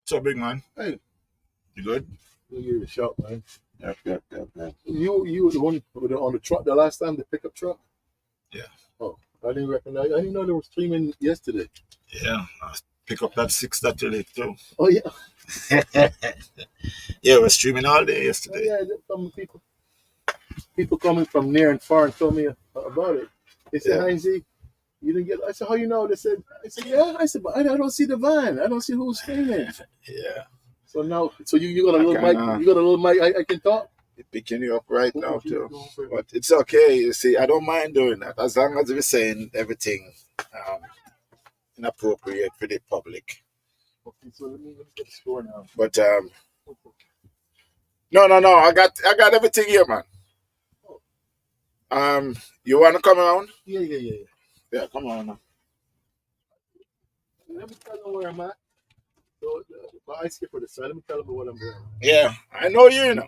So big man, Hey, you good? let me give you a shout, man. Yep. You were the one on the truck the last time, the pickup truck? Yeah. Oh, I didn't recognize. I didn't know they were streaming yesterday. Yeah. I pick up that 6 that you late too. Oh yeah. Yeah, we're streaming all day Oh yesterday. yeah. Some people coming from near and far and told me about it. They said, Yeah. "Hi, Z, you didn't get." I said, "How you know?" I said, "Yeah." I said, "But I don't see the van. I don't see who's streaming." Yeah. So now, so you got a I little mic. can You got a little mic. I can talk. picking you up right now Keep too. going for it. But it's okay. You see, I don't mind doing that as long as we're saying everything inappropriate for the public. Okay, so let me get the score now. But no. I got everything here, man. You wanna come around? Yeah. Yeah, come on now. Let me tell them where I'm at. So, I skip for this. So let me tell them what I'm doing. Yeah, I know you know.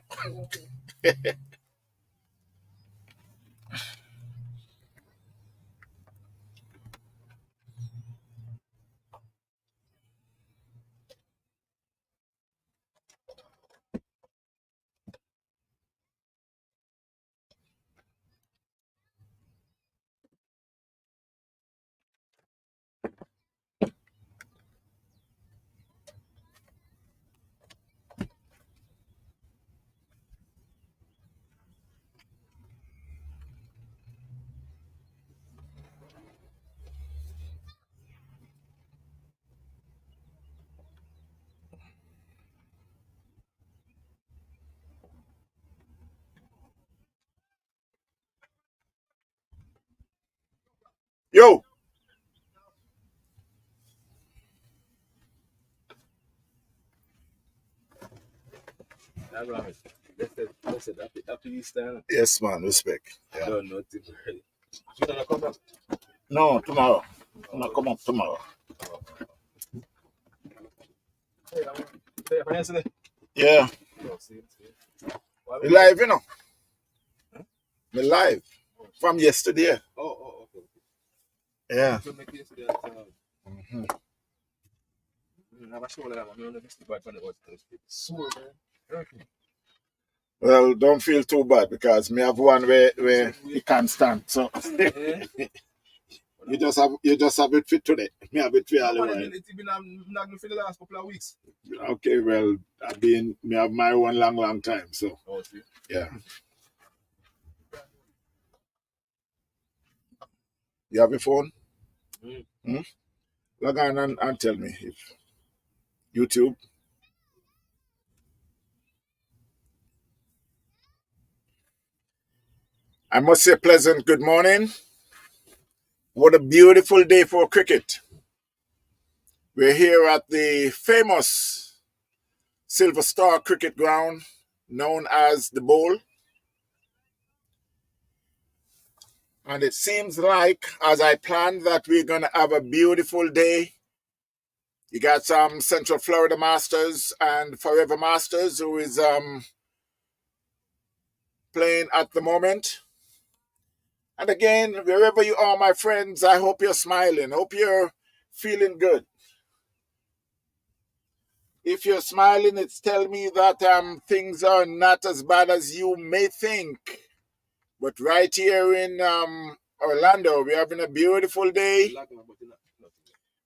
Yo, All right. Listen, after you stand, yes, man. Respect. Yeah. no, nothing. You gonna come back? No, tomorrow. I'm gonna come up tomorrow. Hey, say for yesterday. Yeah, No, see. Why we we get? live, you know. We live from yesterday. Okay. Yeah. So make yesterday. Mhm. I'm sure that I'm gonna miss the bad when it was sore, man. Okay. Well, don't feel too bad because me have one where you can't stand. So Yeah. you just have it fit today. Me have it for all the Man, while. it's been nagging for the last couple of weeks. Okay, well, me have my one long time. So Oh, see. yeah. You have your phone? Mm. Hmm? Log on and tell me if YouTube. I must say pleasant good morning What a beautiful day for cricket. We're here at the famous Silver Star Cricket Ground, known as the Bowl. And it seems like, as I planned, that we're going to have a beautiful day. You got some Central Florida Masters and Forever Masters who is playing at the moment. And again, wherever you are, my friends, I hope you're smiling. Hope you're feeling good. If you're smiling, it's telling me that things are not as bad as you may think. But right here in Orlando, we're having a beautiful day.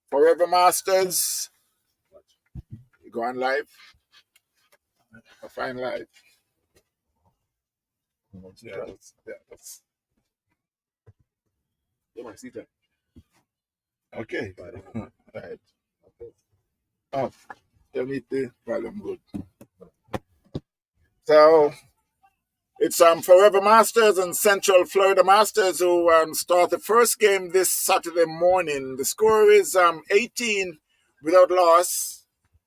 Forever Masters. You go on live. I find live. Yeah, that's okay. Right. Oh, tell me the volume good. So it's Forever Masters and Central Florida Masters who start the first game this Saturday morning. The score is 18 without loss,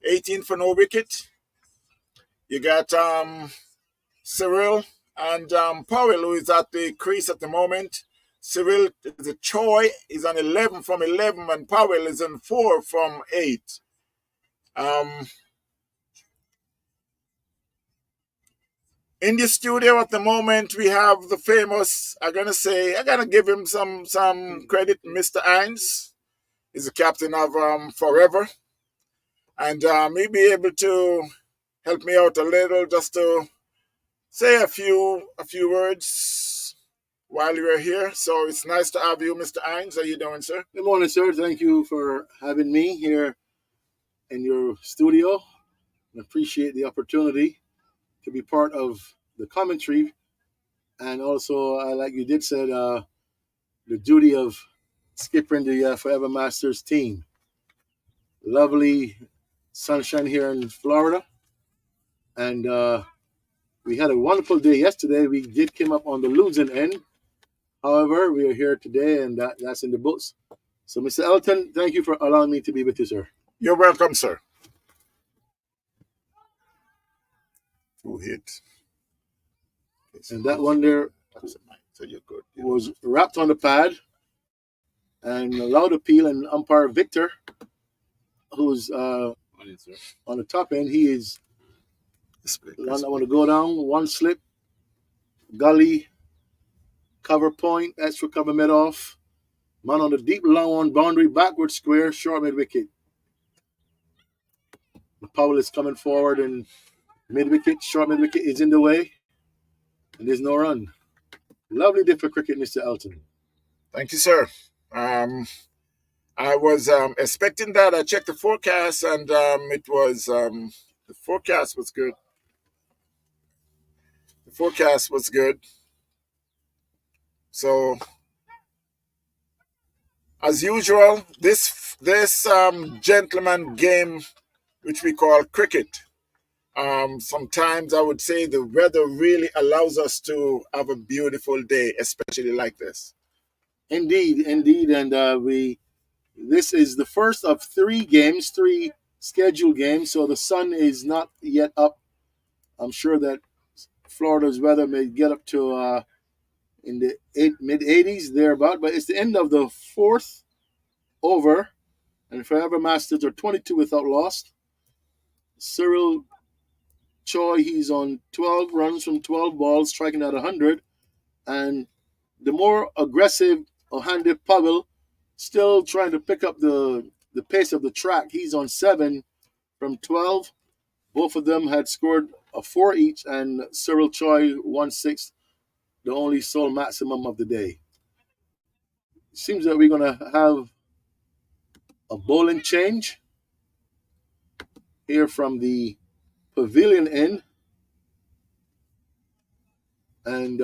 18 for no wicket. You got Cyril and Powell, who is at the crease at the moment. Cyril is a Choi is on 11 from 11, and Powell is on 4 from 8. In the studio at the moment, we have the famous, I gotta give him some credit, Mr. Hines. He's the captain of Forever. And he'll be able to help me out a little just to say a few words while you're here. So it's nice to have you, Mr. Hines. How you doing, sir? Good morning, sir. Thank you for having me here in your studio. I appreciate the opportunity to be part of the commentary. And also, like you did said, the duty of skipping the Forever Masters team. Lovely sunshine here in Florida. And we had a wonderful day yesterday. We did come up on the losing end. However, we are here today, and that's in the books. So, Mr. Elton, thank you for allowing me to be with you, sir. You're welcome, sir. Who hit? And that one there so you're good. was wrapped on the pad and allowed appeal, and umpire Victor, who's on the top end, he is the one that want to go down, one slip, gully, cover point, extra cover mid off, man on the deep long one, boundary, backward square, short mid wicket. Powell is coming forward, and mid wicket, short mid wicket is in the way, and there's no run. Lovely day for cricket, Mr. Elton. Thank you, sir. I was expecting that. I checked the forecast, and it was the forecast was good. The forecast was good. So, as usual, this gentleman game, which we call cricket, sometimes I would say the weather really allows us to have a beautiful day, especially like this. Indeed, and this is the first of 3 games, 3 scheduled games, so the sun is not yet up. I'm sure that Florida's weather may get up to in the mid 80s thereabout, but it's the end of the 4th over, and Forever Masters are 22 without loss. Cyril Choi, he's on 12 runs from 12 balls, striking at 100, and the more aggressive handed Powell, still trying to pick up the pace of the track. He's on 7 from 12. Both of them had scored a 4 each, and Cyril Choi 1/6, the only sole maximum of the day. It seems that we're going to have a bowling change here from the pavilion end. And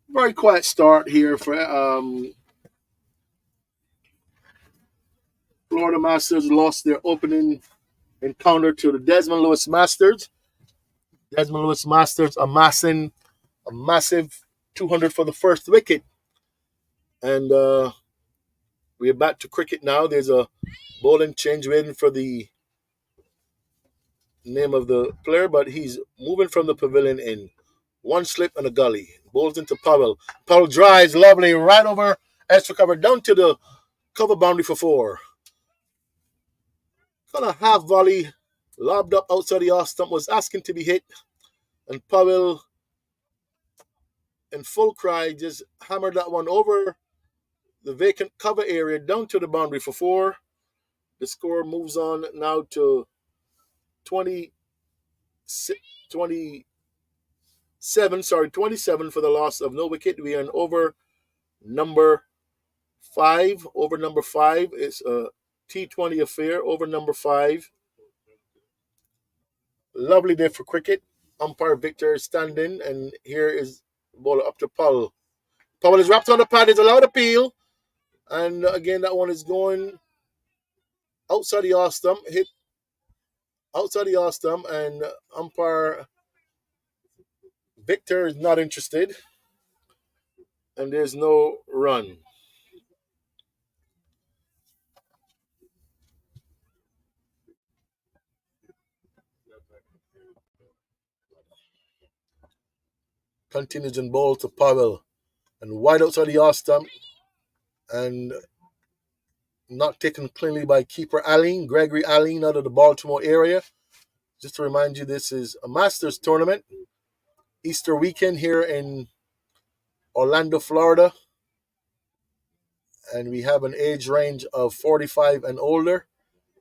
very quiet start here for Florida Masters. Lost their opening encounter to the Desmond Lewis Masters. Desmond Lewis Masters amassing a massive 200 for the first wicket. And We're back to cricket now. There's a bowling change waiting for the name of the player, but he's moving from the pavilion in. One slip and a gully. Bowls into Powell. Powell drives lovely right over extra cover down to the cover boundary for four. Kind of half volley, lobbed up outside the off stump, was asking to be hit, and Powell, in full cry, just hammered that one over the vacant cover area down to the boundary for four. The score moves on now to 20, 27 for the loss of no wicket. We are in over number five. Over number five is a T20 affair. Over number five. Lovely day for cricket. Umpire Victor is standing, and here is the ball up to Powell. Powell is wrapped on the pad. It's allowed appeal. And again, that one is going outside the off stump, hit outside the off stump, and umpire Victor is not interested, and there's no run. Continues in ball to Powell, and wide outside the off stump, and not taken cleanly by keeper Allen, Gregory Allen, out of the Baltimore area. Just to remind you, this is a Masters tournament, Easter weekend here in Orlando, Florida, and we have an age range of 45 and older.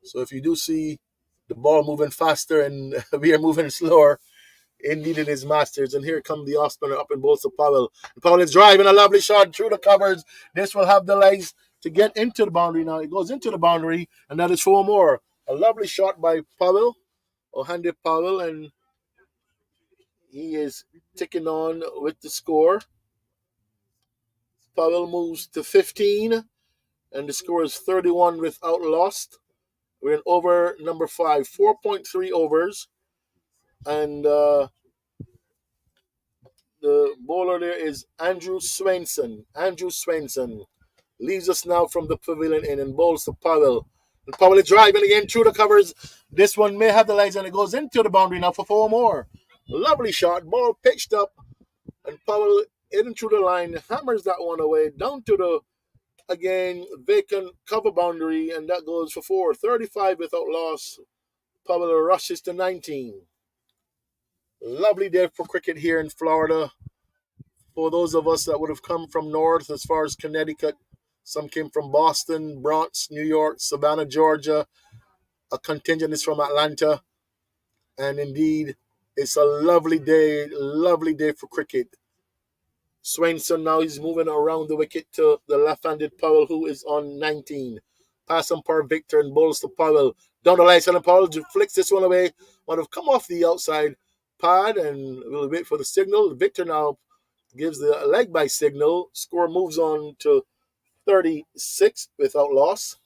So if you do see the ball moving faster and we are moving slower, indeed it is Masters. And here come the off spinner up in both to Powell. And Powell is driving a lovely shot through the covers. This will have the legs to get into the boundary now. It goes into the boundary, and that is four more. A lovely shot by Powell, Ohande Powell, and he is ticking on with the score. Powell moves to 15, and the score is 31 without lost. We're in over number five, 4.3 overs, and the bowler there is Andrew Swainson. Andrew Swainson leaves us now from the pavilion in and bowls to Powell. And Powell is driving again through the covers. This one may have the legs, and it goes into the boundary now for four more. Lovely shot, ball pitched up, and Powell in through the line, hammers that one away down to the again vacant cover boundary, and that goes for four. 35 without loss. Powell rushes to 19. Lovely day for cricket here in Florida. For those of us that would have come from north, as far as Connecticut, some came from Boston, Bronx, New York, Savannah, Georgia. A contingent is from Atlanta. And indeed, it's a lovely day for cricket. Swainson now he's moving around the wicket to the left-handed Powell, who is on 19. Pass umpire Victor and bowls to Powell. Down the line, and Powell flicks this one away. Want to come off the outside pad, and we'll wait for the signal. Victor now gives the leg by signal. Score moves on to 36 without loss.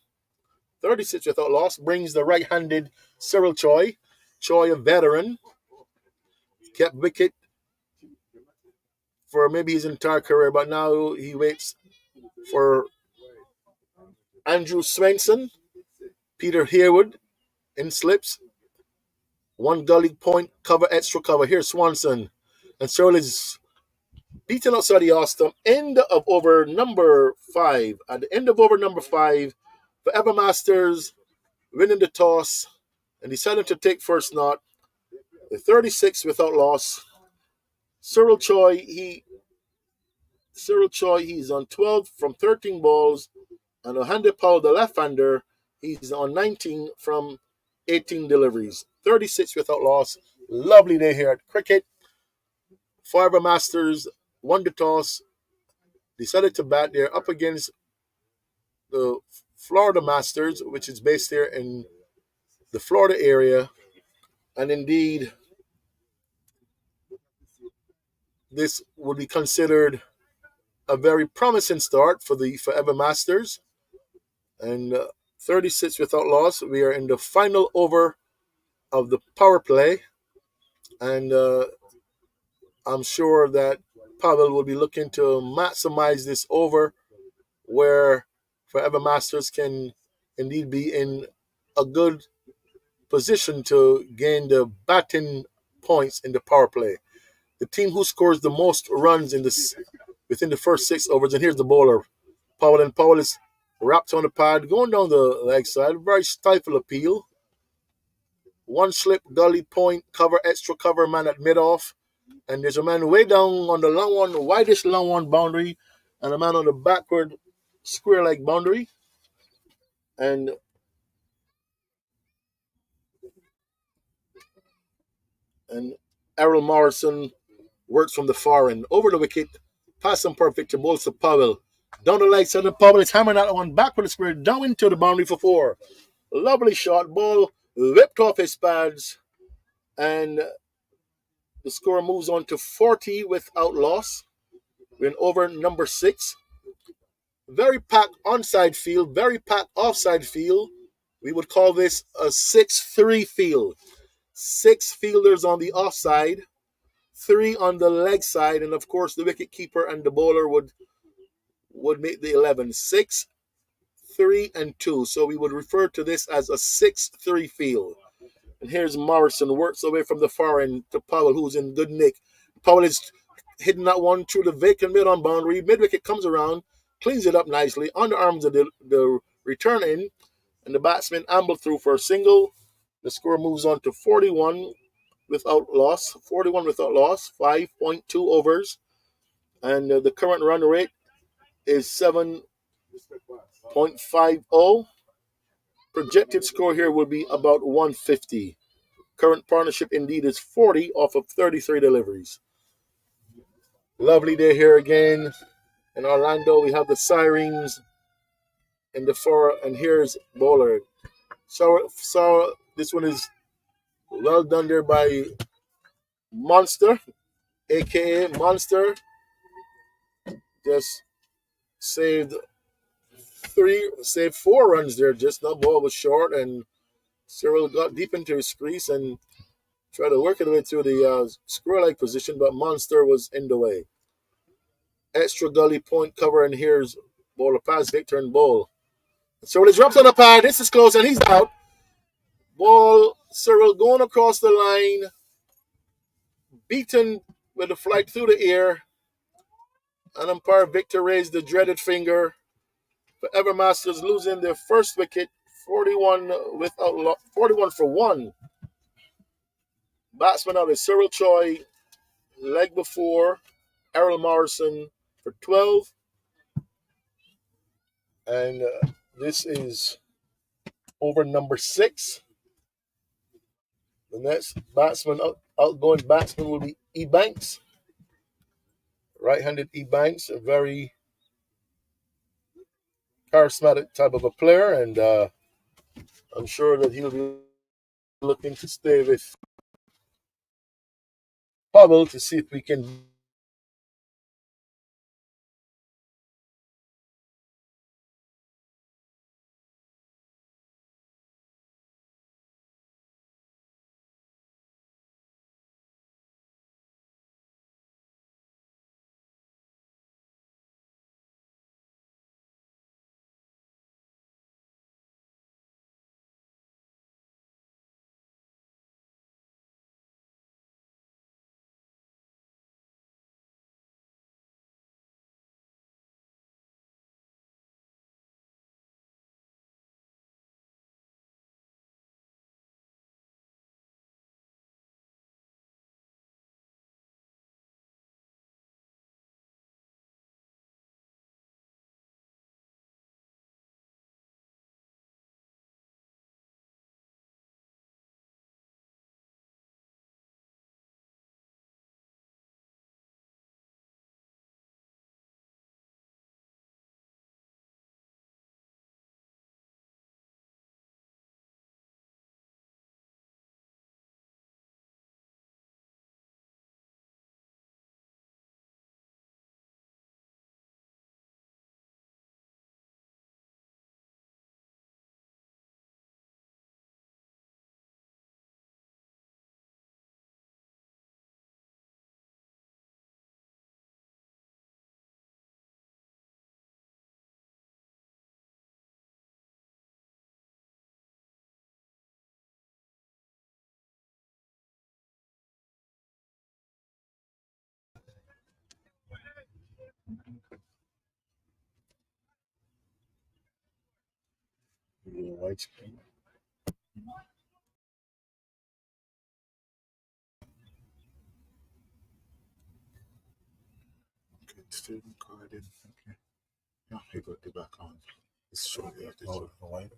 36 without loss brings the right-handed Cyril Choi. Choi, a veteran, kept wicket for maybe his entire career, but now he waits for Andrew Swainson. Peter Harewood in slips. One gully point, cover, extra cover. Here's Swanson. And Cyril is beaten outside the off stump. End of over number five. At the end of over number five, Forever Masters winning the toss and deciding to take first knot. The 36 without loss. Cyril Choi, he's on 12 from 13 balls. And Ohande Powell, the left-hander, he's on 19 from 18 deliveries. 36 without loss. Lovely day here at cricket. Forever Masters won the toss, decided to bat. They're up against the Florida Masters, which is based here in the Florida area. And indeed, this would be considered a very promising start for the Forever Masters. And 36 without loss. We are in the final over of the power play. And I'm sure that Pavel will be looking to maximize this over where Forever Masters can indeed be in a good position to gain the batting points in the power play. The team who scores the most runs within the first 6 overs, and here's the bowler, Powell, and Powell is wrapped on the pad, going down the leg side, very stifle appeal. One slip, gully point, cover, extra cover, man at mid off. And there's a man way down on the long one, the widest long one boundary, and a man on the backward square leg boundary. And and Errol Morrison works from the far end. Over the wicket, pass and perfect to Bolsa Powell. Down the leg side, and Powell is hammering that one back with the square, down into the boundary for four. Lovely shot, ball whipped off his pads, and the score moves on to 40 without loss. We're in over number 6. Very packed onside field, very packed offside field. We would call this a 6-3 field. 6 fielders on the offside, 3 on the leg side, and of course the wicket keeper and the bowler would make the 11. 6, 3, and 2. So we would refer to this as a 6-3 field. And here's Morrison, works away from the far end to Powell, who's in good nick. Powell is hitting that one through the vacant mid on boundary. Mid wicket comes around, cleans it up nicely, underarms the return in, and the batsman ambled through for a single. The score moves on to 41 without loss. 41 without loss, 5.2 overs. And the current run rate is 7.50. Projected score here will be about 150. Current partnership indeed is 40 off of 33 deliveries. Lovely day here again in Orlando. We have the sirens in the far, and here's bowler. So this one is well done there by Monster, aka Monster. Just saved saved 4 runs there. Just now, ball was short, and Cyril got deep into his crease and tried to work it way through the square-like position, but Monster was in the way. Extra gully point cover, and here's bowler pass Victor and ball. Cyril drops on the pad. This is close, and he's out. Ball, Cyril going across the line, beaten with a flight through the air. And umpire Victor raised the dreaded finger. Forever Masters losing their first wicket, 41 for 1. Batsman out is Cyril Choi, leg before Errol Morrison for 12. And this is over number 6. The next outgoing batsman will be E. Banks, right-handed E. Banks, a very charismatic type of a player, and I'm sure that he'll be looking to stay with Hubble to see if we can Yeah, white screen. Okay, still recording. Okay. Yeah, I got the back on. It's showing you the show. White.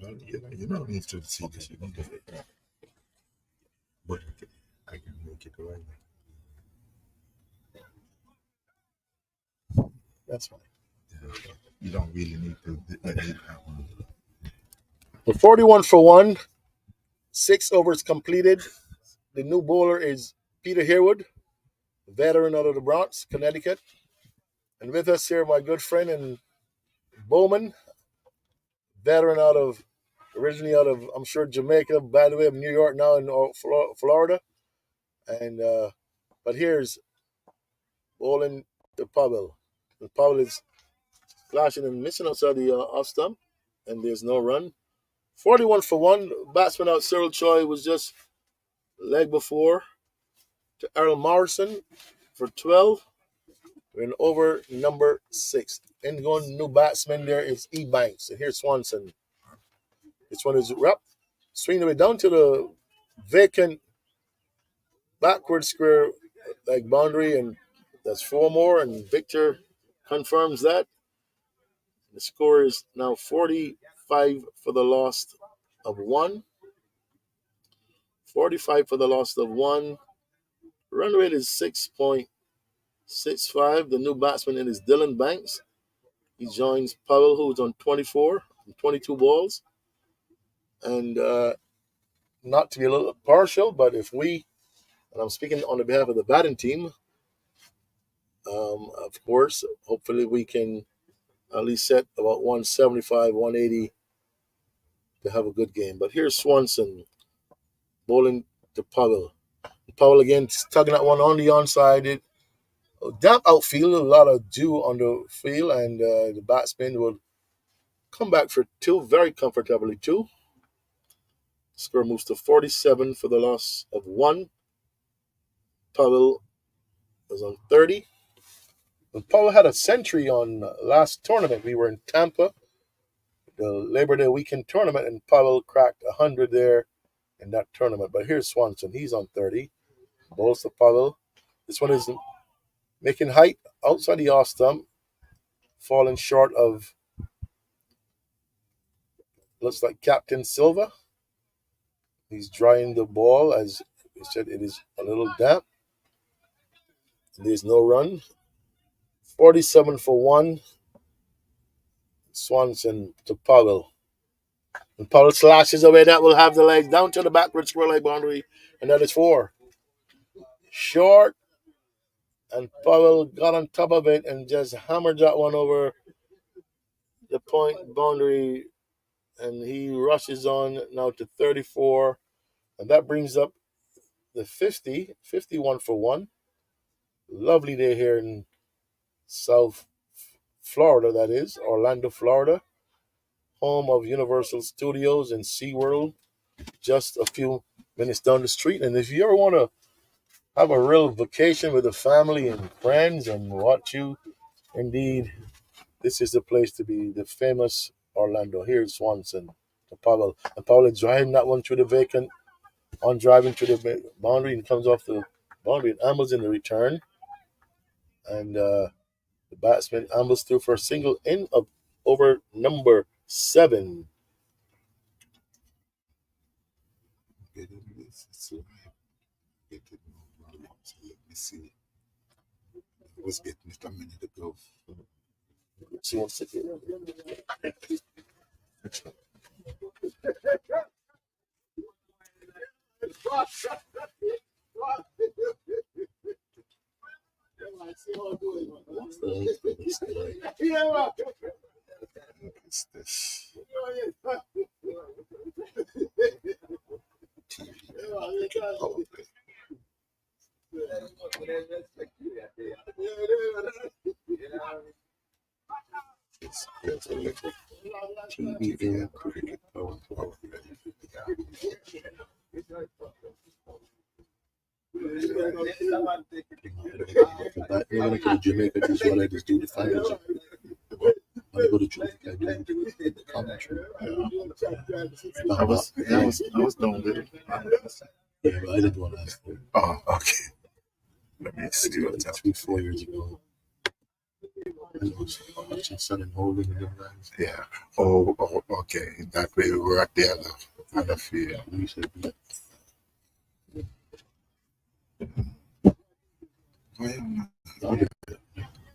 Well, you don't need to see this. You don't do it. But I can make it right. That's fine. Yeah. You don't really need to edit that one. We're 41 for one. 6 overs completed. The new bowler is Peter Harewood, veteran out of the Bronx, Connecticut. And with us here, my good friend and Bowman, veteran originally out of, I'm sure, Jamaica, by the way, of New York, now in Florida. And but here's bowling to Powell. And Powell is flashing and missing outside the off stump, and there's no run. 41 for one. Batsman out Cyril Choi was just leg before to Errol Morrison for 12. We're in over number 6. And going new batsman there is E. Banks. And here's Swanson. This one is wrapped. Swinging away down to the vacant backward square like boundary, and that's 4 more. And Victor confirms that. The score is now 45 for the loss of 1. 45 for the loss of 1. Run rate is 6.65. The new batsman in is Dylan Banks. He joins Powell, who's on 24 from 22 balls. And not to be a little partial, but if we, and I'm speaking on the behalf of the batting team, of course, hopefully we can at least set about 175, 180 to have a good game. But here's Swanson bowling to Powell. Powell again tugging that one on the onside. Damp outfield, a lot of dew on the field, and the batsman will come back for 2 very comfortably, too. Score moves to 47 for the loss of 1. Powell was on 30. And Powell had a century on last tournament. We were in Tampa, the Labor Day weekend tournament, and Powell cracked 100 there in that tournament. But here's Swanson. He's on 30. Bowls to Powell. This one is making height outside the off stump, falling short of, looks like Captain Silva. He's drying the ball. As he said, it is a little damp. There's no run. 47 for 1. Swanson to Powell. And Powell slashes away. That will have the legs down to the backward square leg boundary. And that is 4. Short. And Powell got on top of it and just hammered that one over the point boundary. And he rushes on now to 34. And that brings up the 50, 51 for 1. Lovely day here in South Florida, that is, Orlando, Florida, home of Universal Studios and SeaWorld, just a few minutes down the street. And if you ever want to have a real vacation with the family and friends and what you, indeed, this is the place to be, the famous Orlando. Here's Swanson to Powell. And Powell is driving that one through the vacant, on driving to the boundary, and comes off the boundary and ambles in the return. And the batsman ambles through for a single in of over number 7. Getting this. It's live. Getting more. So let me see. I was getting it a minute ago. She wants to get It's this TV. Power play. It's a little TV and cricket power play. When I go to Jamaica, this is what I just do the finals. When I go to Jamaica, I do the commentary. I was done with it. Yeah, but I did one last year. Oh, okay. Let me see what's up. 3-4 years ago. I was watching Sun and Holding and them guys. Yeah. Oh, okay. That way we were at the other field. We said,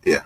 Yeah.